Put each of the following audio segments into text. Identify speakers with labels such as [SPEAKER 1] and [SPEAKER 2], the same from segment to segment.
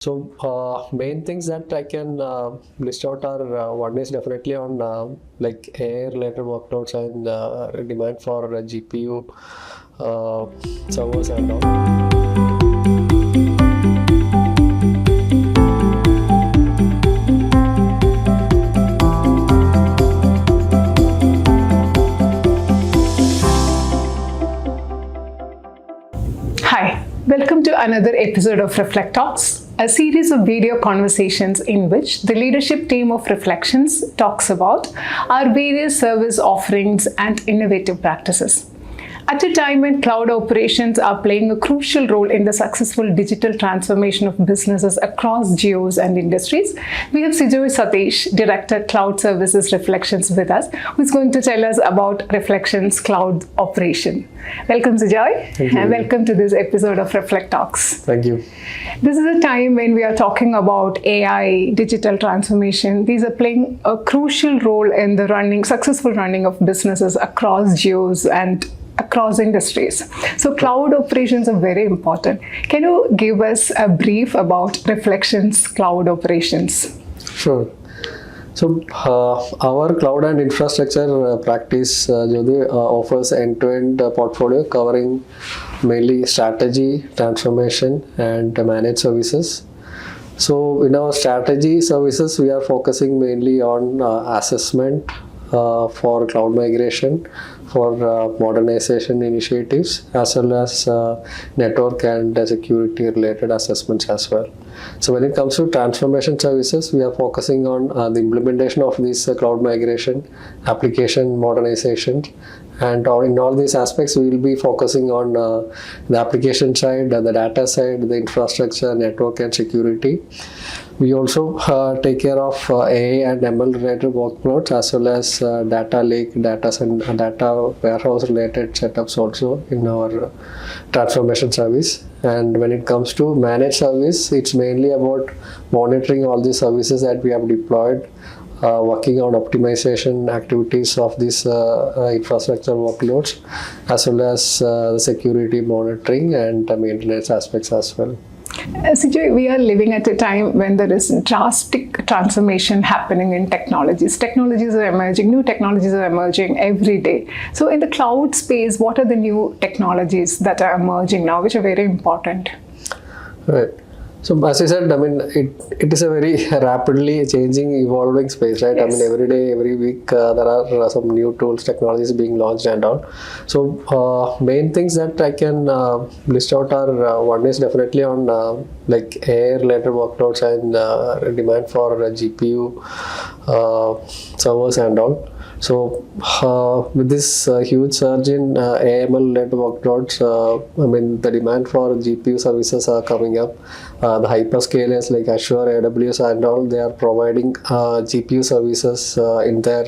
[SPEAKER 1] Main things that I can list out are one is definitely on like AI related workloads and demand for GPU servers and all.
[SPEAKER 2] Hi, welcome to another episode of ReflecTalks, a series of video conversations in which the leadership team of Reflections talks about our various service offerings and innovative practices. At a time when cloud operations are playing a crucial role in the successful digital transformation of businesses across geos and industries, we have Cejoy Satheesh, Director Cloud Services Reflections with us, who is going to tell us about Reflections Cloud Operation. Welcome, Cejoy, and welcome to this episode of ReflecTalks.
[SPEAKER 1] Thank you.
[SPEAKER 2] This is a time when we are talking about AI, digital transformation. These are playing a crucial role in the successful running of businesses across geos and across industries. So cloud operations are very important. Can you give us a brief about Reflections Cloud Operations?
[SPEAKER 1] Sure. Our cloud and infrastructure practice Jyoti, offers end-to-end portfolio covering mainly strategy, transformation, and managed services. So in our strategy services, we are focusing mainly on assessment for cloud migration, for modernization initiatives, as well as network and security related assessments as well. So when it comes to transformation services, we are focusing on the implementation of this cloud migration, application modernization, and in all these aspects, we will be focusing on the application side, the data side, the infrastructure, network, and security. We also take care of AI and ML related workloads, as well as data lake, data warehouse related setups also in our transformation service. And when it comes to managed service, it's mainly about monitoring all the services that we have deployed, working on optimization activities of these infrastructure workloads, as well as the security monitoring and maintenance aspects as well.
[SPEAKER 2] Cejoy, we are living at a time when there is drastic transformation happening in technologies. Technologies are emerging, new technologies are emerging every day. So in the cloud space, what are the new technologies that are emerging now, which are very important?
[SPEAKER 1] Right. So as I said, I mean, it is a very rapidly changing, evolving space, right?
[SPEAKER 2] Yes.
[SPEAKER 1] I mean, every day, every week, there are some new tools, technologies being launched and all. So main things that I can list out are one is definitely on like AI-related workloads and demand for GPU servers and all. So with this huge surge in AML-led workloads, I mean, the demand for GPU services are coming up. The hyperscalers like Azure, AWS and all, they are providing GPU services in their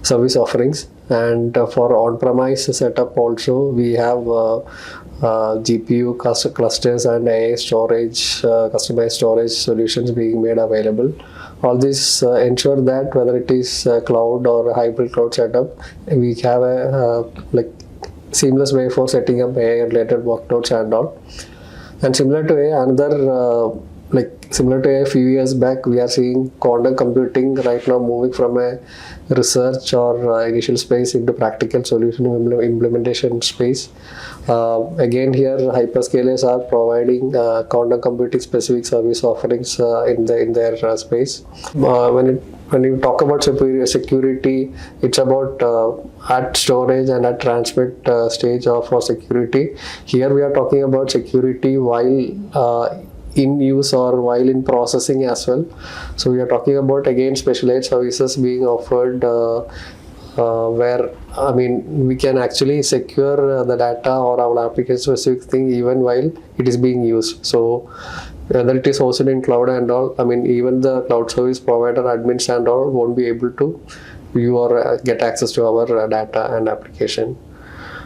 [SPEAKER 1] service offerings. And for on-premise setup also, we have GPU clusters and AI storage, customized storage solutions being made available. All this ensure that whether it is cloud or hybrid cloud setup, we have a like seamless way for setting up AI-related workloads and all. And similar to AI, similar to a few years back, we are seeing quantum computing right now moving from a research or initial space into practical solution implementation space. Again, here hyperscalers are providing quantum computing specific service offerings in their space. When you talk about security, it's about at storage and at transmit stage for security. Here we are talking about security while in use or while in processing as well. So we are talking about again specialized services being offered where I mean we can actually secure the data or our application specific thing even while it is being used. So whether it is hosted in cloud and all, I mean even the cloud service provider admins and all won't be able to view or get access to our data and application.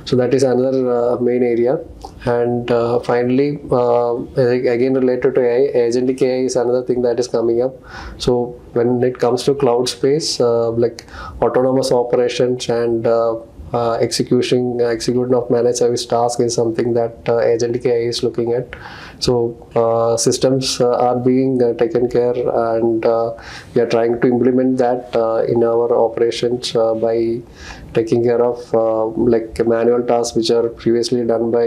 [SPEAKER 1] So that is another main area. And finally, again related to AI, agentic AI is another thing that is coming up. So when it comes to cloud space, like autonomous operations and execution of managed service task is something that agentic AI is looking at. So systems are being taken care, and we are trying to implement that in our operations by taking care of like manual tasks which are previously done by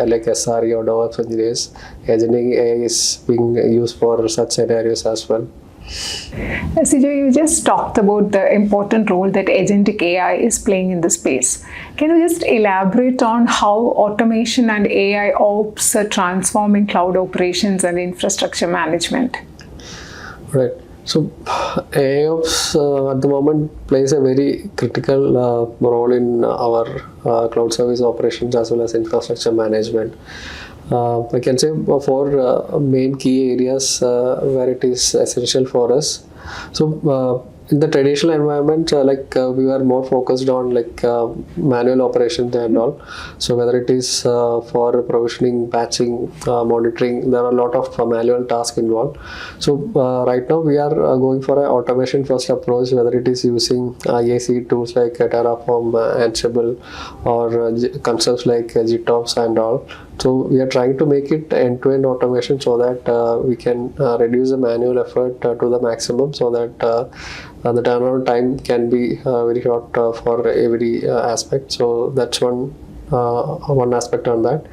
[SPEAKER 1] like SRE or DevOps engineers. Agentic AI is being used for such scenarios as well.
[SPEAKER 2] Cejoy, you just talked about the important role that agentic AI is playing in the space. Can you just elaborate on how automation and AI ops are transforming cloud operations and infrastructure management?
[SPEAKER 1] Right. So AIOps at the moment plays a very critical role in our cloud service operations as well as infrastructure management. I can say four main key areas where it is essential for us. So in the traditional environment, we were more focused on manual operations and all. So whether it is for provisioning, patching, monitoring, there are a lot of manual tasks involved. So right now we are going for an automation first approach, whether it is using IAC tools like Terraform, Ansible, or concepts like GitOps and all. So we are trying to make it end-to-end automation so that we can reduce the manual effort to the maximum, so that the turnaround time can be very short for every aspect. So that's one aspect on that.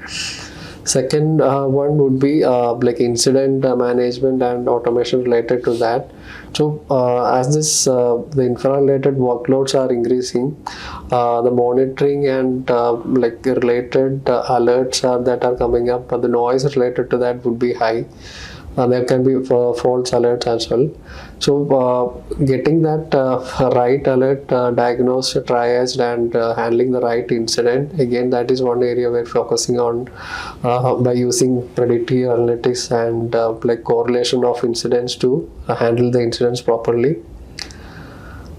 [SPEAKER 1] Second one would be like incident management and automation related to that. So as this the infra related workloads are increasing, the monitoring and related alerts that are coming up, the noise related to that would be high. There can be false alerts as well. So getting that right alert diagnosed, triaged, and handling the right incident, again, that is one area we're focusing on by using predictive analytics and correlation of incidents to handle the incidents properly.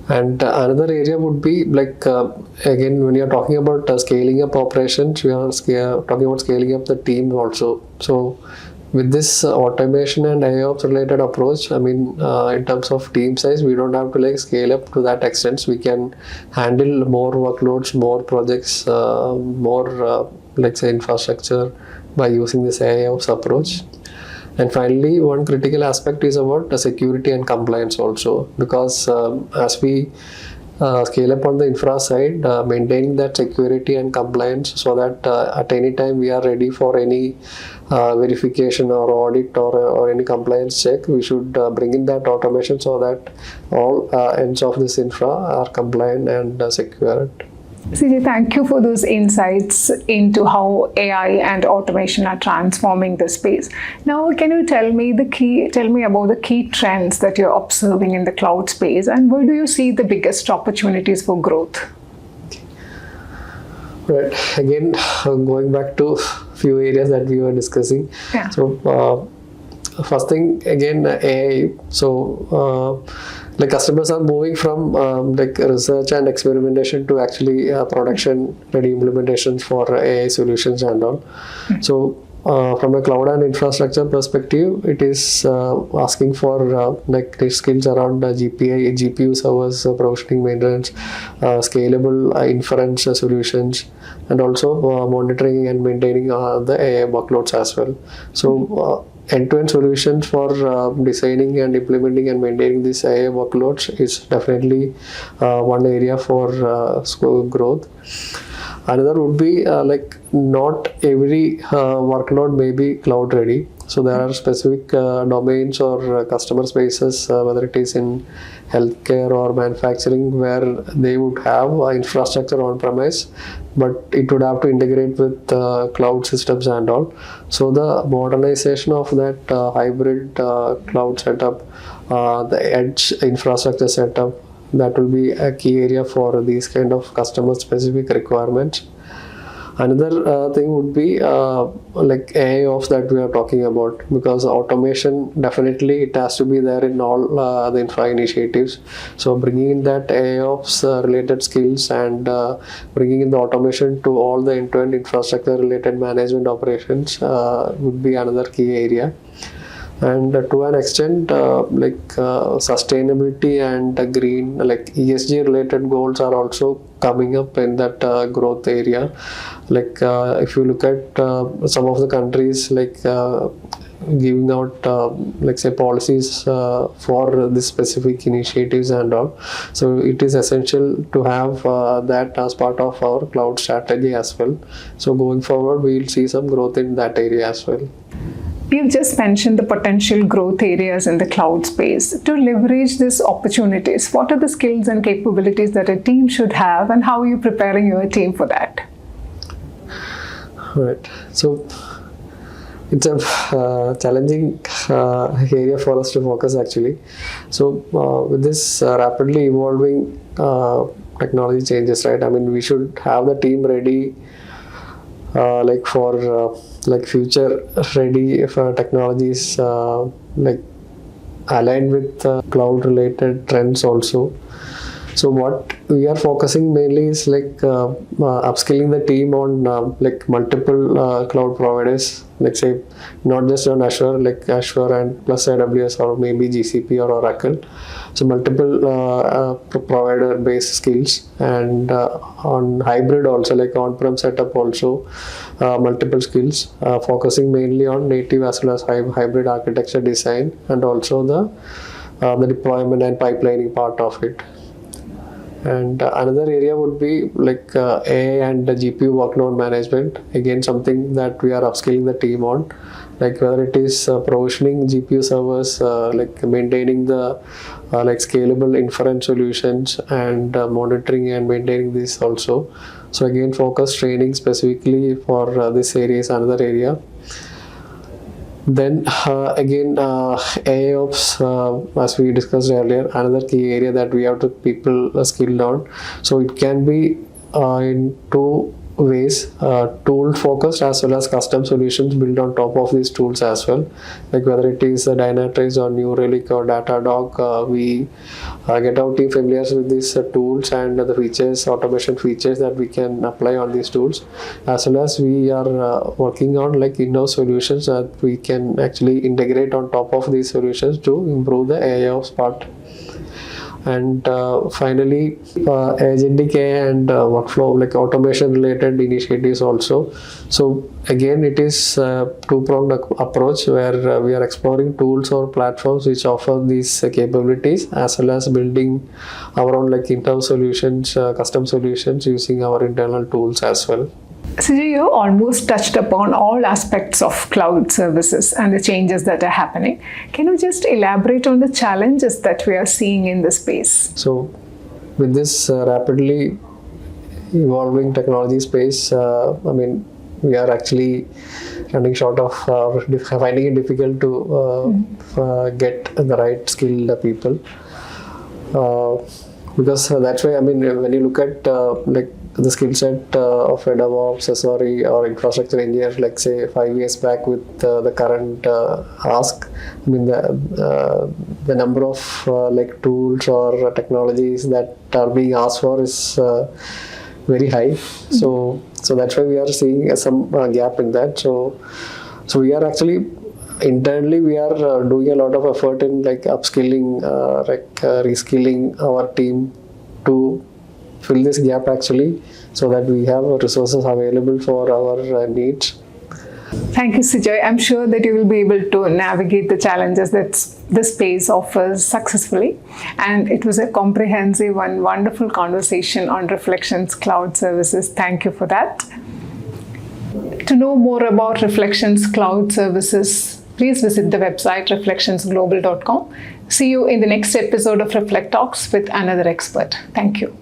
[SPEAKER 1] And another area would be again, when you're talking about scaling up operations, we are talking about scaling up the team also. So with this automation and IOPS related approach, I mean, in terms of team size, we don't have to scale up to that extent. We can handle more workloads, more projects, more say infrastructure by using this IOPS approach. And finally, one critical aspect is about the security and compliance also, because as we scale up on the infra side, maintaining that security and compliance so that at any time we are ready for any verification or audit or any compliance check, we should bring in that automation so that all ends of this infra are compliant and secured.
[SPEAKER 2] Cejoy, thank you for those insights into how AI and automation are transforming the space. Now, can you tell me about the key trends that you're observing in the cloud space, and where do you see the biggest opportunities for growth?
[SPEAKER 1] Right. Again, going back to a few areas that we were discussing.
[SPEAKER 2] Yeah.
[SPEAKER 1] So first thing, again, AI. So customers are moving from research and experimentation to actually production ready implementations for AI solutions and all. So from a cloud and infrastructure perspective, it is asking for skills around GPU servers, provisioning, maintenance, scalable inference solutions, and also monitoring and maintaining the AI workloads as well. So end-to-end solutions for designing and implementing and maintaining these AI workloads is definitely one area for growth. Another would be not every workload may be cloud ready. So there are specific domains or customer spaces, whether it is in healthcare or manufacturing, where they would have infrastructure on premise, but it would have to integrate with cloud systems and all. So the modernization of that hybrid cloud setup, the edge infrastructure setup, that will be a key area for these kind of customer specific requirements. Another thing would be AIOps that we are talking about, because automation definitely it has to be there in all the infra initiatives. So bringing in that AIOps related skills and bringing in the automation to all the end-to-end infrastructure related management operations would be another key area. And to an extent, sustainability and green, like ESG related goals are also coming up in that growth area. If you look at some of the countries, giving out say policies for this specific initiatives and all, so it is essential to have that as part of our cloud strategy as well. So going forward, we will see some growth in that area as well.
[SPEAKER 2] You've just mentioned the potential growth areas in the cloud space. To leverage these opportunities, what are the skills and capabilities that a team should have, and how are you preparing your team for that?
[SPEAKER 1] Right. So it's a challenging area for us to focus actually. So with this rapidly evolving technology changes, right? I mean, we should have the team ready for future ready if technologies aligned with cloud related trends also. So what we are focusing mainly is upskilling the team on multiple cloud providers, let's say not just on Azure, like Azure and plus AWS or maybe GCP or Oracle. So multiple provider based skills, and on hybrid also, like on-prem setup also, multiple skills, focusing mainly on native as well as hybrid architecture design, and also the deployment and pipelining part of it. And another area would be AI and the GPU workload management. Again, something that we are upskilling the team on, whether it is provisioning GPU servers, maintaining the scalable inference solutions, and monitoring and maintaining this also. So again, focus training specifically for this area is another area. Then again, AIOps, as we discussed earlier, another key area that we have to people skilled on. So it can be in two ways, tool focused as well as custom solutions built on top of these tools as well. Whether it is Dynatrace or New Relic or Datadog, we get our team familiar with these tools and the features, automation features that we can apply on these tools, as well as we are working on in-house solutions that we can actually integrate on top of these solutions to improve the AIOps part. And finally, agentic AI and workflow, automation related initiatives also. So again, it is a two-pronged approach where we are exploring tools or platforms which offer these capabilities, as well as building our own internal solutions, custom solutions using our internal tools as well.
[SPEAKER 2] Cejoy, you almost touched upon all aspects of cloud services and the changes that are happening. Can you just elaborate on the challenges that we are seeing in the space?
[SPEAKER 1] So, with this rapidly evolving technology space, we are actually running short of finding it difficult to get the right skilled people. Because that's why, when you look at the skill set of a DevOps or infrastructure engineer, say 5 years back with the current ask, the number of tools or technologies that are being asked for is very high. So that's why we are seeing some gap in that. So we are actually internally we are doing a lot of effort in upskilling, reskilling our team to fill this gap actually, so that we have resources available for our needs.
[SPEAKER 2] Thank you, Cejoy. I'm sure that you will be able to navigate the challenges that this space offers successfully. And it was a comprehensive and wonderful conversation on Reflections Cloud Services. Thank you for that. To know more about Reflections Cloud Services, please visit the website reflectionsglobal.com. See you in the next episode of Reflect Talks with another expert. Thank you.